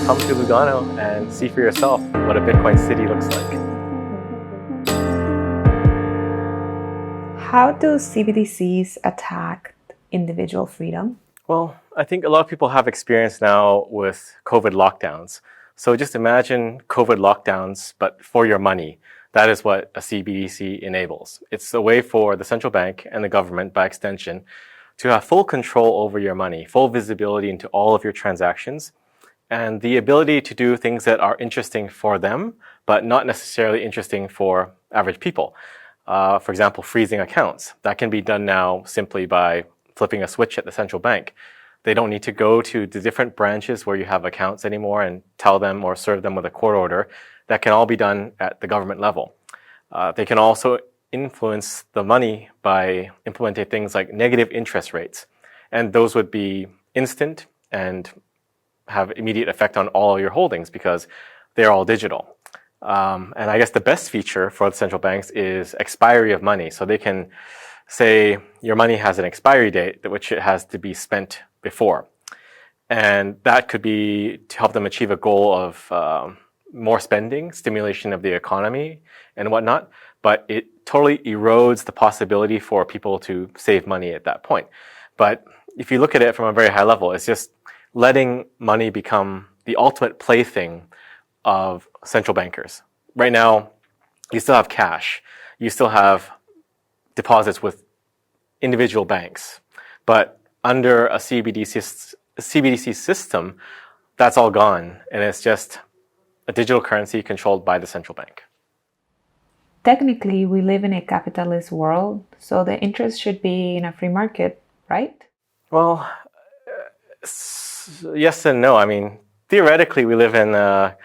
come to Lugano and see for yourself what a Bitcoin city looks like. How do CBDCs attack individual freedom? Well, I think a lot of people have experience now with COVID lockdowns. So just imagine COVID lockdowns, but for your money. That is what a CBDC enables. It's a way for the central bank and the government, by extension, to have full control over your money, full visibility into all of your transactions, and the ability to do things that are interesting for them, but not necessarily interesting for average people. For example, freezing accounts. That can be done now simply by flipping a switch at the central bank. They don't need to go to the different branches where you have accounts anymore and tell them or serve them with a court order. That can all be done at the government level. They can also influence the money by implementing things like negative interest rates. And those would be instant and have immediate effect on all your holdings because they're all digital. And I guess the best feature for the central banks is expiry of money. So they can say your money has an expiry date which it has to be spent before. And that could be to help them achieve a goal of more spending, stimulation of the economy and whatnot. But it totally erodes the possibility for people to save money at that point. But if you look at it from a very high level, it's just letting money become the ultimate plaything of central bankers. Right now, you still have cash. You still have deposits with individual banks. But under a CBDC system, that's all gone. And it's just a digital currency controlled by the central bank. Technically, we live in a capitalist world, so the interest should be in a free market, right? Well, yes and no. I mean, theoretically, we live in a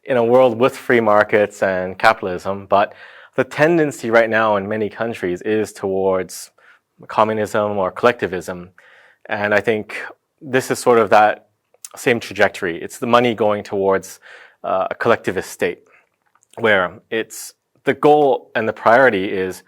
world with free markets and capitalism, but the tendency right now in many countries is towards communism or collectivism. And I think this is sort of that same trajectory. It's the money going towards a collectivist state where it's the goal and the priority is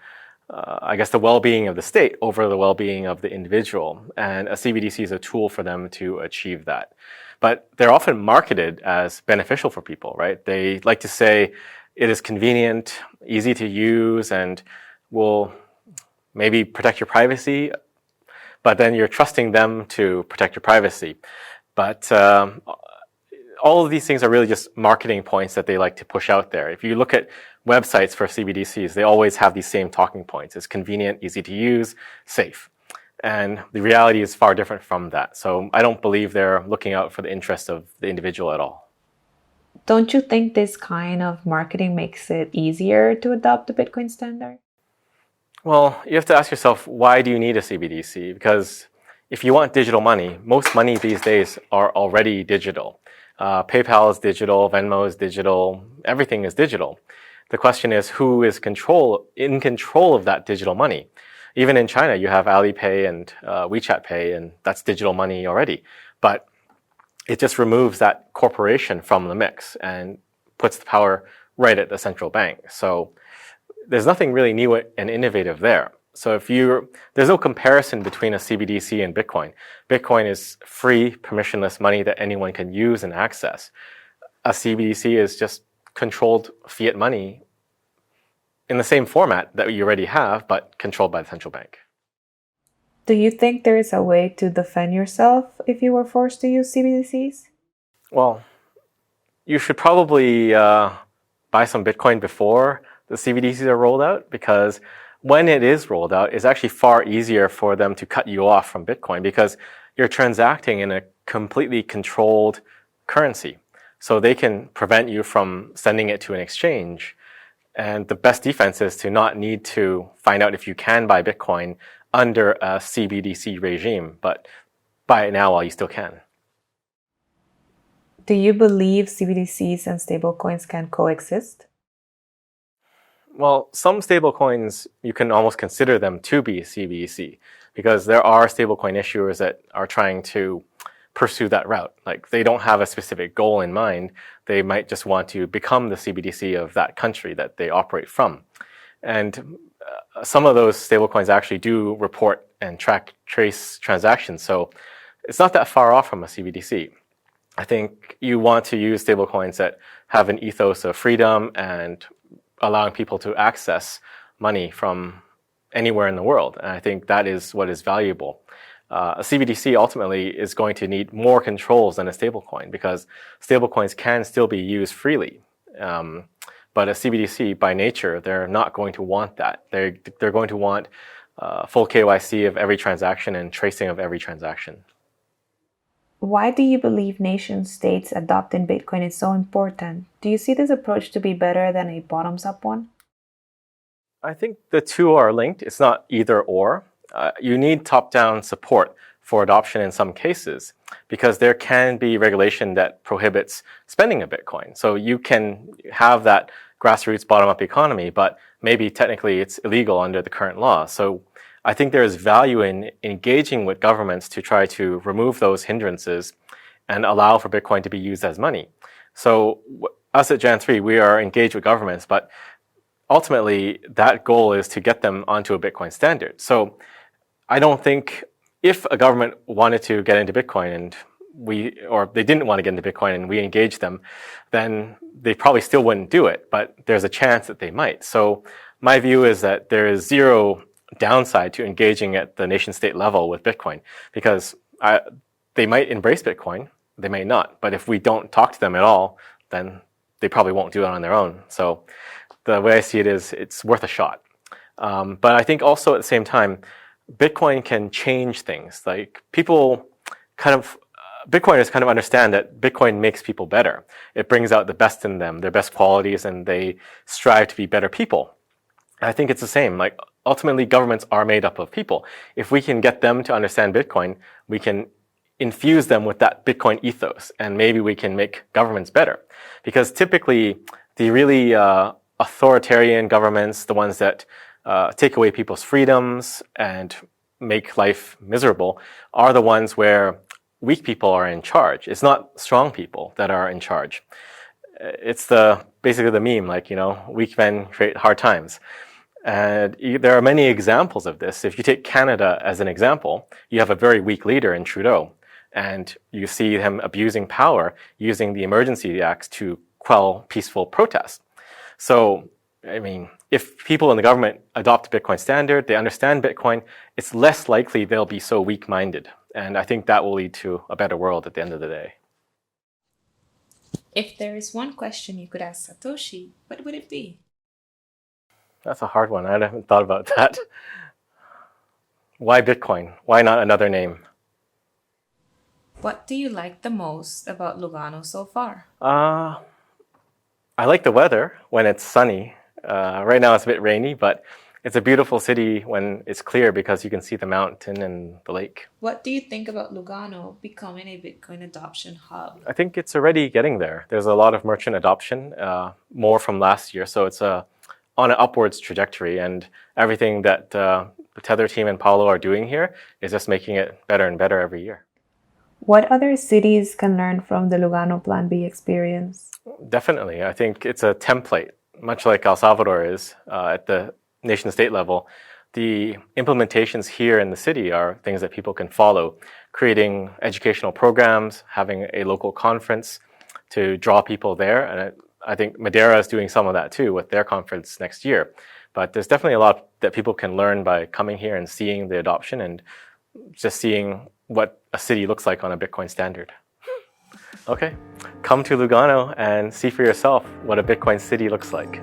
I guess the well-being of the state over the well-being of the individual. And a CBDC is a tool for them to achieve that. But they're often marketed as beneficial for people, right? They like to say it is convenient, easy to use, and will maybe protect your privacy, but then you're trusting them to protect your privacy. But all of these things are really just marketing points that they like to push out there. If you look at websites for CBDCs, they always have these same talking points. It's convenient, easy to use, safe. And the reality is far different from that. So I don't believe they're looking out for the interest of the individual at all. Don't you think this kind of marketing makes it easier to adopt the Bitcoin standard? Well, you have to ask yourself, why do you need a CBDC? Because if you want digital money, most money these days are already digital. PayPal is digital, Venmo is digital, everything is digital. The question is, who is in control of that digital money? Even in China, you have Alipay and WeChat Pay, and that's digital money already. But it just removes that corporation from the mix and puts the power right at the central bank. So there's nothing really new and innovative there. So there's no comparison between a CBDC and Bitcoin. Bitcoin is free, permissionless money that anyone can use and access. A CBDC is just controlled fiat money in the same format that you already have, but controlled by the central bank. Do you think there is a way to defend yourself if you were forced to use CBDCs? Well, you should probably buy some Bitcoin before the CBDCs are rolled out, because when it is rolled out, it's actually far easier for them to cut you off from Bitcoin because you're transacting in a completely controlled currency. So they can prevent you from sending it to an exchange. And the best defense is to not need to find out if you can buy Bitcoin under a CBDC regime, but buy it now while you still can. Do you believe CBDCs and stablecoins can coexist? Well, some stablecoins, you can almost consider them to be CBDC because there are stablecoin issuers that are trying to pursue that route. Like they don't have a specific goal in mind. They might just want to become the CBDC of that country that they operate from. And some of those stablecoins actually do report and trace transactions. So it's not that far off from a CBDC. I think you want to use stablecoins that have an ethos of freedom and allowing people to access money from anywhere in the world. And I think that is what is valuable. A CBDC ultimately is going to need more controls than a stablecoin because stablecoins can still be used freely. But a CBDC, by nature, they're not going to want that. They're going to want full KYC of every transaction and tracing of every transaction. Why do you believe nation states adopting Bitcoin is so important? Do you see this approach to be better than a bottoms-up one? I think the two are linked. It's not either or. You need top-down support for adoption in some cases because there can be regulation that prohibits spending a Bitcoin. So you can have that grassroots bottom-up economy, but maybe technically it's illegal under the current law. So I think there is value in engaging with governments to try to remove those hindrances and allow for Bitcoin to be used as money. So us at Jan3, we are engaged with governments, but ultimately that goal is to get them onto a Bitcoin standard. So I don't think if a government wanted to get into Bitcoin and or they didn't want to get into Bitcoin and we engaged them, then they probably still wouldn't do it, but there's a chance that they might. So my view is that there is zero downside to engaging at the nation state level with Bitcoin because they might embrace Bitcoin, they may not, but if we don't talk to them at all, then they probably won't do it on their own. So the way I see it is it's worth a shot. But I think also at the same time, Bitcoin can change things. Like Bitcoiners kind of understand that Bitcoin makes people better. It brings out the best in them, their best qualities, and they strive to be better people. And I think it's the same. Like ultimately, governments are made up of people. If we can get them to understand Bitcoin, we can infuse them with that Bitcoin ethos, and maybe we can make governments better. Because typically, the really authoritarian governments, the ones that take away people's freedoms and make life miserable, are the ones where weak people are in charge. It's not strong people that are in charge. It's basically the meme, like, weak men create hard times. And there are many examples of this. If you take Canada as an example, you have a very weak leader in Trudeau, and you see him abusing power using the emergency acts to quell peaceful protests. So, I mean, if people in the government adopt a Bitcoin standard, they understand Bitcoin, it's less likely they'll be so weak-minded. And I think that will lead to a better world at the end of the day. If there is one question you could ask Satoshi, what would it be? That's a hard one. I haven't thought about that. Why Bitcoin? Why not another name? What do you like the most about Lugano so far? I like the weather when it's sunny. Right now it's a bit rainy, but it's a beautiful city when it's clear because you can see the mountain and the lake. What do you think about Lugano becoming a Bitcoin adoption hub? I think it's already getting there. There's a lot of merchant adoption, more from last year. So it's on an upwards trajectory, and everything that the Tether team and Paolo are doing here is just making it better and better every year. What other cities can learn from the Lugano Plan B experience? Definitely. I think it's a template, much like El Salvador is at the nation-state level. The implementations here in the city are things that people can follow, creating educational programs, having a local conference to draw people there. And I think Madeira is doing some of that too with their conference next year. But there's definitely a lot that people can learn by coming here and seeing the adoption and just seeing what a city looks like on a Bitcoin standard. Okay, come to Lugano and see for yourself what a Bitcoin city looks like.